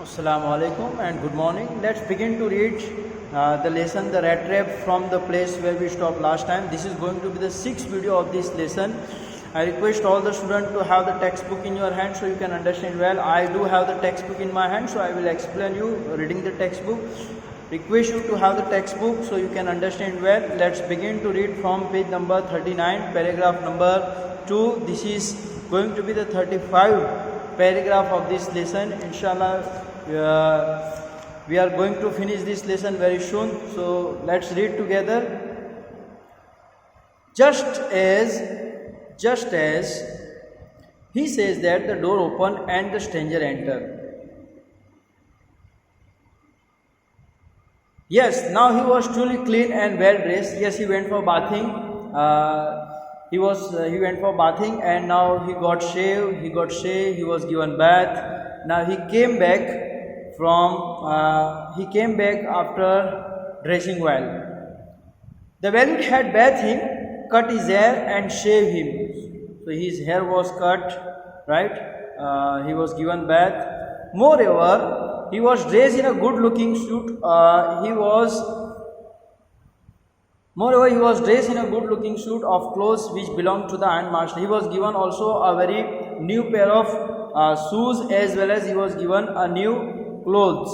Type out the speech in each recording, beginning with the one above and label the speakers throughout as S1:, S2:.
S1: Assalamu alaikum and good morning. Let's begin to read the lesson The Rat Trap from the place where we stopped last time. This is going to be the sixth video of this lesson. I request all the students to have the textbook in your hand so you can understand well. I do have the textbook in my hand, so I will explain you reading the textbook. Request you to have the textbook so you can understand well. Let's begin to read from page number 39, paragraph number 2. This is going to be the 35 paragraph of this lesson. Inshallah, we are going to finish this lesson very soon. So let's read together. Just as he says that, the door opened and the stranger entered. Yes, now he was truly clean and well dressed. Yes, he went for bathing. He went for bathing, and now he got shaved. He was given bath. Now he came back after dressing well. The valet had bathed him, cut his hair and shaved him. So his hair was cut, right? He was given bath. Moreover, he was dressed in a good-looking suit. Moreover, he was dressed in a good-looking suit of clothes which belonged to the ironmaster. He was given also a very new pair of shoes, as well as he was given a new clothes.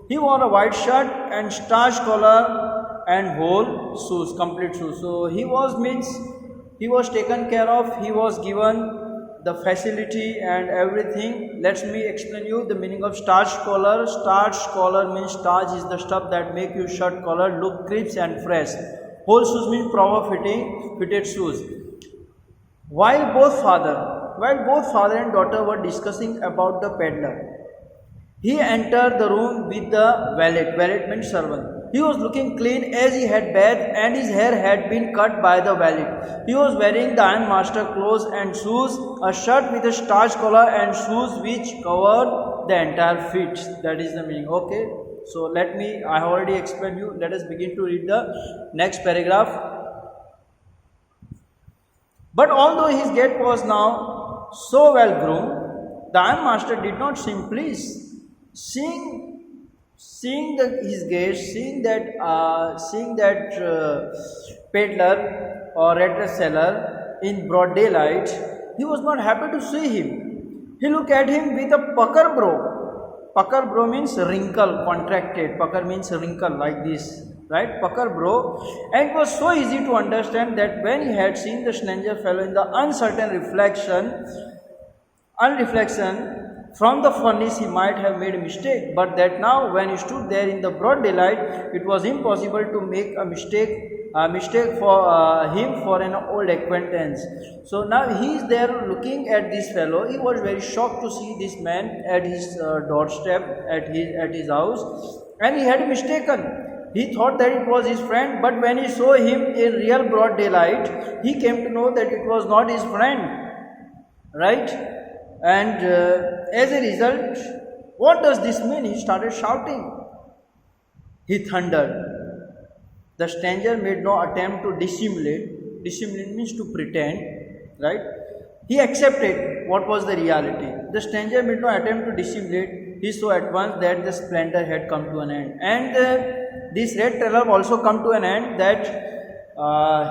S1: He wore a white shirt and starched collar and whole shoes, complete shoes. So he was taken care of. He was given the facility and everything. Let me explain you the meaning of starched collar. Starched collar means starch is the stuff that make your shirt collar look crisp and fresh. Whole shoes means proper fitted shoes. While both father and daughter were discussing about the peddler, he entered the room with the valet. Valet means servant. He was looking clean as he had bathed, and his hair had been cut by the valet. He was wearing the ironmaster clothes and shoes, a shirt with a starched collar and shoes which covered the entire feet. That is the meaning. Okay. So I have already explained you. Let us begin to read the next paragraph. But although his gait was now so well groomed, the ironmaster did not seem pleased. Seeing that peddler or rat seller in broad daylight, he was not happy to see him. He looked at him with a pucker brow. Pucker brow means wrinkle, contracted. Pucker means wrinkle like this, right? Pucker brow. And it was so easy to understand that when he had seen the stranger fellow in the uncertain reflection from the furnace, he might have made a mistake, but that now when he stood there in the broad daylight, it was impossible to make a mistake for him for an old acquaintance. So now he is there looking at this fellow. He was very shocked to see this man at his doorstep at his house, and he had mistaken. He thought that it was his friend, but when he saw him in real broad daylight, he came to know that it was not his friend, right? And as a result, what does this mean? He started shouting. He thundered. The stranger made no attempt to dissimulate. Dissimulate means to pretend, right? He accepted what was the reality. The stranger made no attempt to dissimulate. He saw at once that the splendor had come to an end. And this red teller also come to an end, that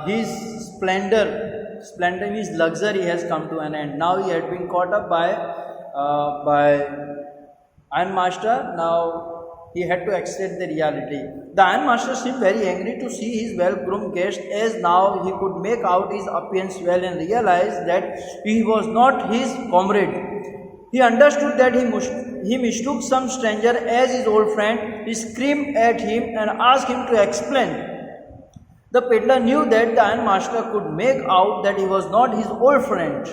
S1: his splendor means luxury has come to an end. Now he had been caught up by ironmaster. Now he had to accept the reality. The ironmaster seemed very angry to see his well-groomed guest, as now he could make out his appearance well and realized that he was not his comrade. He understood that he mistook some stranger as his old friend. He screamed at him and asked him to explain. The peddler knew that the ironmaster could make out that he was not his old friend.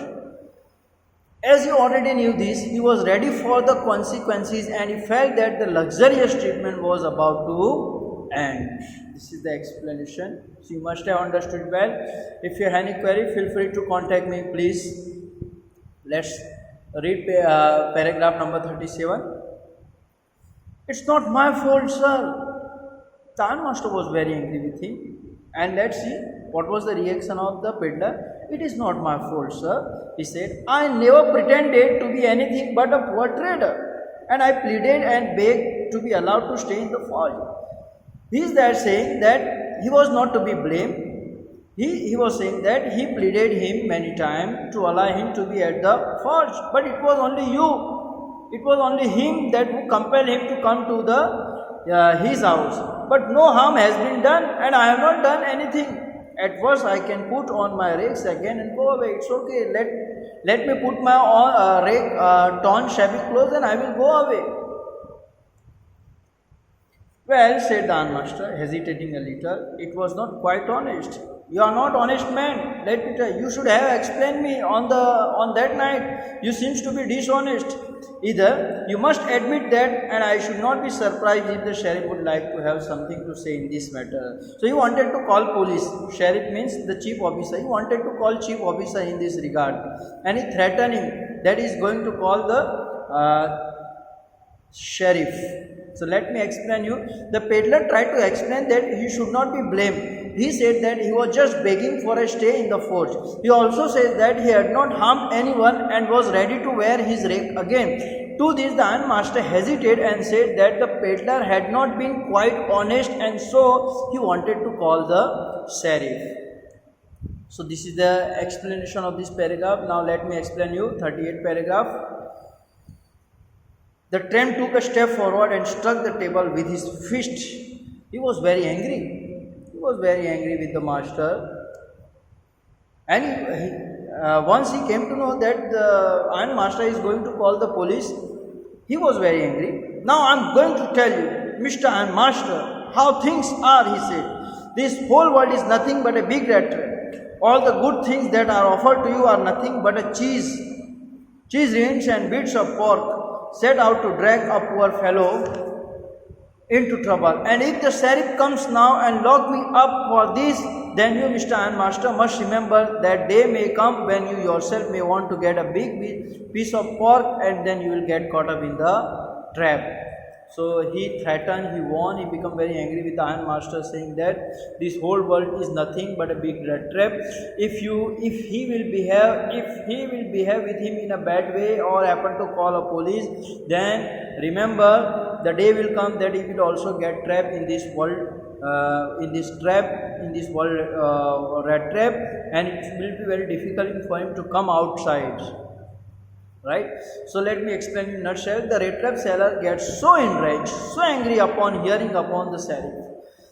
S1: As he already knew this, he was ready for the consequences, and he felt that the luxurious treatment was about to end. This is the explanation. So you must have understood well. If you have any query, feel free to contact me, please. Let's read paragraph number 37. It's not my fault, sir. The ironmaster was very angry with him. And let's see what was the reaction of the peddler. It is not my fault, sir, he said. I never pretended to be anything but a poor trader. and I pleaded and begged to be allowed to stay in the forge. He is there saying that he was not to be blamed. He was saying that he pleaded him many times to allow him to be at the forge, but it was only you. It was only him that who compelled him to come to the his house. But no harm has been done, and I have not done anything. At first, I can put on my rags again and go away. It's okay. Let me put my torn shabby clothes, and I will go away. Well, said the ironmaster, hesitating a little, it was not quite honest. You are not honest man. Let me tell you. You should have explained me on that night. You seems to be dishonest. Either you must admit that, and I should not be surprised if the sheriff would like to have something to say in this matter. So he wanted to call police. Sheriff means the chief officer. He wanted to call chief officer in this regard, and he threatened him that he is going to call the sheriff. So let me explain you. The peddler tried to explain that he should not be blamed. He said that he was just begging for a stay in the forge. He also said that he had not harmed anyone and was ready to wear his rake again. To this, the ironmaster hesitated and said that the peddler had not been quite honest, and so he wanted to call the sheriff. So this is the explanation of this paragraph. Now let me explain you 38th paragraph. The tramp took a step forward and struck the table with his fist. He was very angry. He was very angry with the master. And once he came to know that the iron master is going to call the police, he was very angry. Now I am going to tell you, Mr. Iron Master, how things are, he said. This whole world is nothing but a big rat trap. All the good things that are offered to you are nothing but a cheese rings and bits of pork set out to drag a poor fellow into trouble. And if the sheriff comes now and lock me up for this, then you, Mr. Ironmaster, must remember that day may come when you yourself may want to get a big piece of pork, and then you will get caught up in the trap. So he threatened, he warned, he became very angry with the ironmaster, saying that this whole world is nothing but a big rat trap. If he will behave with him in a bad way or happen to call a police, then remember the day will come that he will also get trapped in this world. In this world rat trap, and it will be very difficult for him to come outside. Right? So let me explain in a nutshell. The rat trap seller gets so enraged, so angry upon hearing upon the sheriff,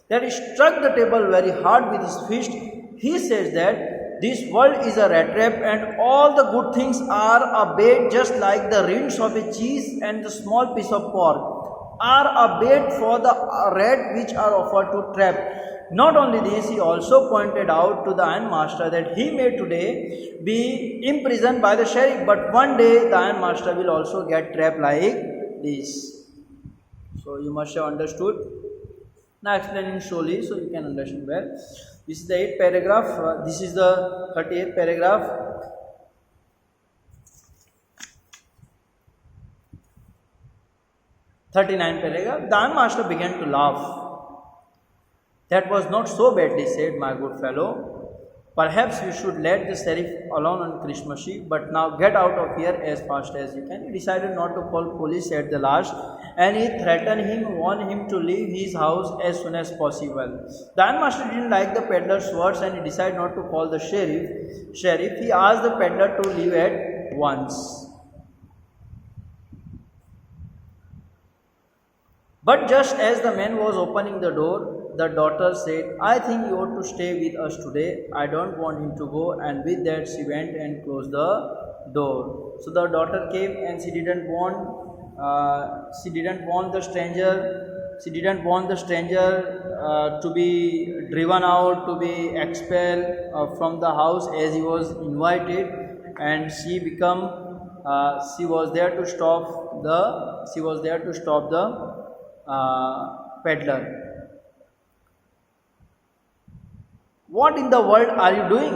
S1: that he struck the table very hard with his fist. He says that this world is a rat trap, and all the good things are a bait, just like the rinds of a cheese and the small piece of pork are a bait for the rat which are offered to trap. Not only this, he also pointed out to the ironmaster that he may today be imprisoned by the sheriff, but one day the ironmaster will also get trapped like this. So you must have understood. Now explaining slowly so you can understand well. This is the 8th paragraph. This is the 38th paragraph. paragraph. The ironmaster began to laugh. That was not so badly said, my good fellow. Perhaps you should let the sheriff alone on Christmas Eve, but now get out of here as fast as you can. He decided not to call police at the last, and he threatened him, warned him to leave his house as soon as possible. The ironmaster didn't like the peddler's words, and he decided not to call the sheriff. He asked the peddler to leave at once. But just as the man was opening the door, the daughter said, I think you ought to stay with us today. I don't want him to go. And with that, she went and closed the door. So the daughter came, and she didn't want the stranger to be driven out, to be expelled from the house as he was invited. And she was there to stop the peddler. What in the world are you doing?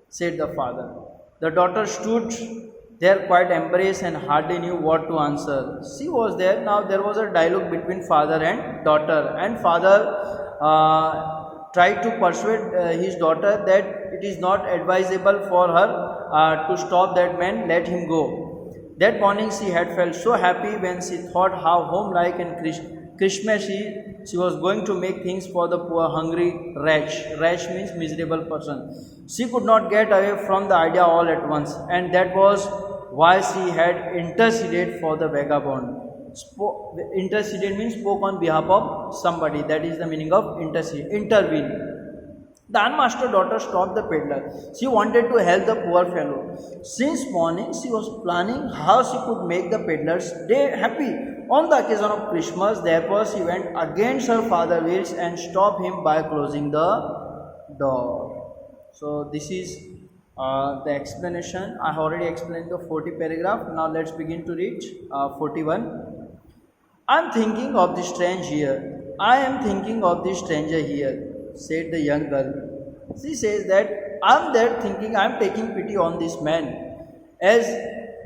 S1: Said the father. The daughter stood there quite embarrassed and hardly knew what to answer. She was there. Now there was a dialogue between father and daughter, and father tried to persuade his daughter that it is not advisable for her to stop that man, let him go. That morning she had felt so happy when she thought how homelike and Christmas she was going to make things for the poor hungry wretch. Wretch means miserable person. She could not get away from the idea all at once, and that was why she had interceded for the vagabond. Interceded means spoke on behalf of somebody. That is the meaning of intercede. Intervene. The unmaster daughter stopped the peddler. She wanted to help the poor fellow. Since morning, she was planning how she could make the peddler's day happy. On the occasion of Christmas, therefore, she went against her father's wills and stopped him by closing the door. So, this is the explanation. I have already explained the 40 paragraph. Now, let's begin to read 41. I am thinking of the strange here. I am thinking of the stranger here, said the young girl. She says that I am there thinking, I am taking pity on this man. As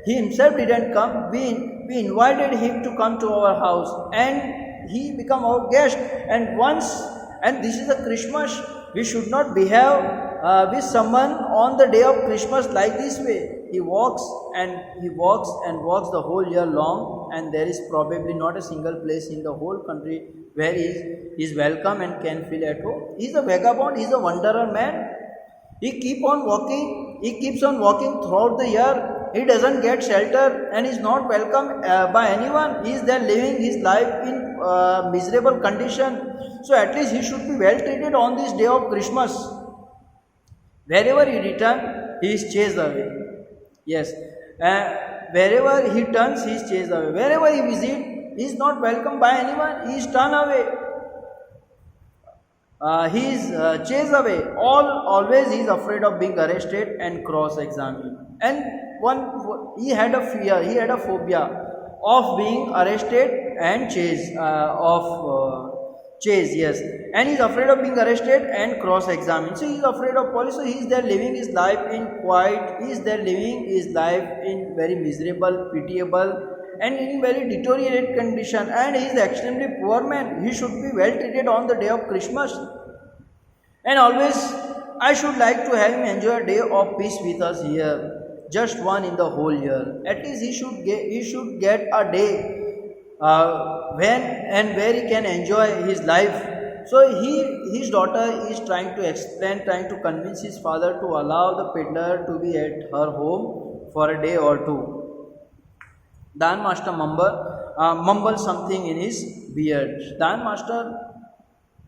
S1: he himself didn't come, we invited him to come to our house and he become our guest. And this is a Christmas, we should not behave with someone on the day of Christmas like this way. He walks walks the whole year long, and there is probably not a single place in the whole country where he is welcome and can feel at home. He is a vagabond, he is a wanderer man. He keeps on walking throughout the year. He doesn't get shelter and is not welcome by anyone. He is there living his life in miserable condition. So at least he should be well treated on this day of Christmas. Wherever he returns, he is chased away. Yes, wherever he turns, he is chased away. Wherever he visits, he is not welcomed by anyone. He is turned away. He is chased away. Always he is afraid of being arrested and cross-examined. And he had a fear. He had a phobia of being arrested and chased. Yes, and he is afraid of being arrested and cross-examined. So he is afraid of police. So he is there living his life in quiet. He is there living his life in very miserable, pitiable, and in very deteriorated condition. And he is extremely poor man. He should be well treated on the day of Christmas. And always, I should like to have him enjoy a day of peace with us here, just one in the whole year. At least he should get a day when and where he can enjoy his life. So his daughter is trying to explain, trying to convince his father to allow the peddler to be at her home for a day or two. The master mumbled something in his beard. The master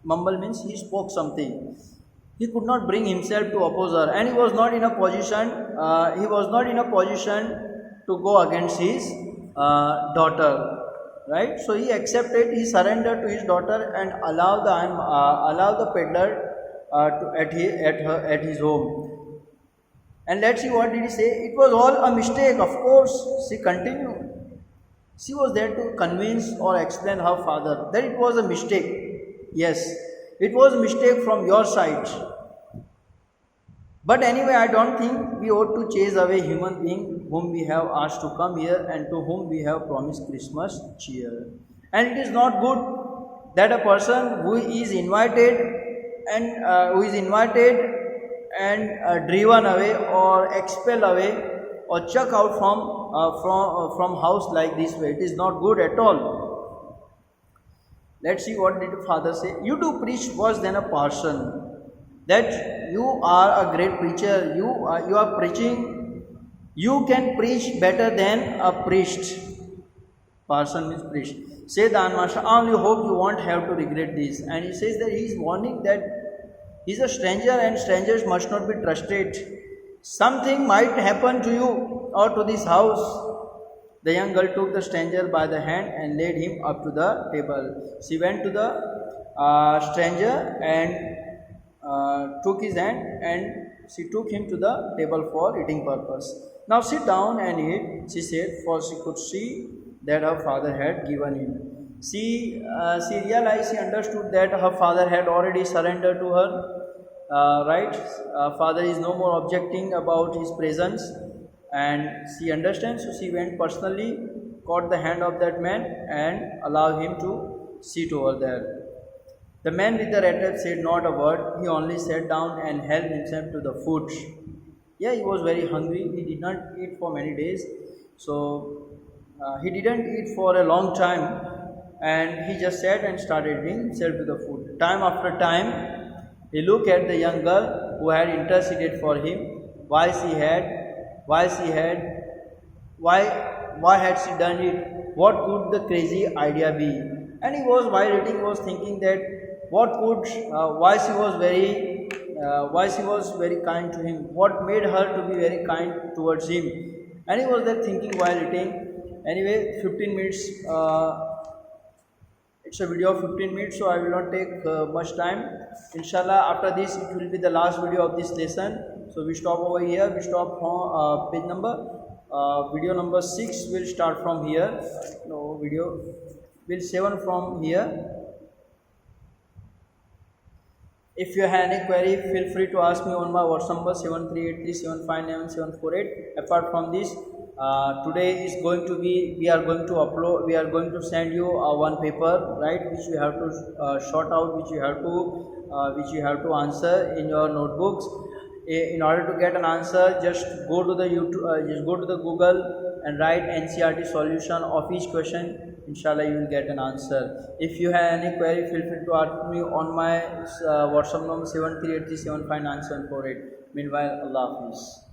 S1: mumble means he spoke something. He could not bring himself to oppose her, and he was not in a position. To go against his daughter. Right, so he surrendered to his daughter and allowed the peddler at his home. And let's see what did he say. It was all a mistake, of course. She continued. She was there to convince or explain her father that it was a mistake. Yes, it was a mistake from your side. But anyway, I don't think we ought to chase away human being whom we have asked to come here and to whom we have promised Christmas cheer. And it is not good that a person who is invited and driven away or expelled away or chucked out from house like this way. It is not good at all. Let's see what did the father say. You do preach worse than a parson. That you are a great preacher, you are preaching, you can preach better than a priest. Parson means priest. Say the unmaster, I only hope you won't have to regret this. And he says that he is warning that he is a stranger and strangers must not be trusted. Something might happen to you or to this house. The young girl took the stranger by the hand and led him up to the table. She went to the stranger and took his hand and she took him to the table for eating purpose. Now sit down and eat, she said, for she could see that her father had given him. She realized, she understood that her father had already surrendered to her, right? Father is no more objecting about his presence, and she understands, so she went personally, caught the hand of that man and allowed him to sit over there. The man with the red cap said not a word. He only sat down and helped himself to the food. Yeah, he was very hungry. He did not eat for many days. So he didn't eat for a long time, and he just sat and started eating himself to the food. Time after time, he looked at the young girl who had interceded for him. Why she had, why she had, why, why had she done it? What could the crazy idea be? And he was, while eating, he was thinking that what could, why she was very kind to him. What made her to be very kind towards him? And he was there thinking while eating. Anyway, 15 minutes. It's a video of 15 minutes, so I will not take much time. Inshallah, after this, it will be the last video of this lesson. So we stop over here. We stop from page number. Video number 6 will start from here. No video. Will 7 from here. If you have any query, feel free to ask me on my WhatsApp number 7383759748. Apart from this, today is going to be, we are going to send you one paper, right, which you have to sort out, which you have to answer in your notebooks. In order to get an answer, just go to the Google and write NCERT solution of each question. Inshallah, you will get an answer. If you have any query, feel free to ask me on my WhatsApp number 7383759748. Meanwhile, Allah Hafiz.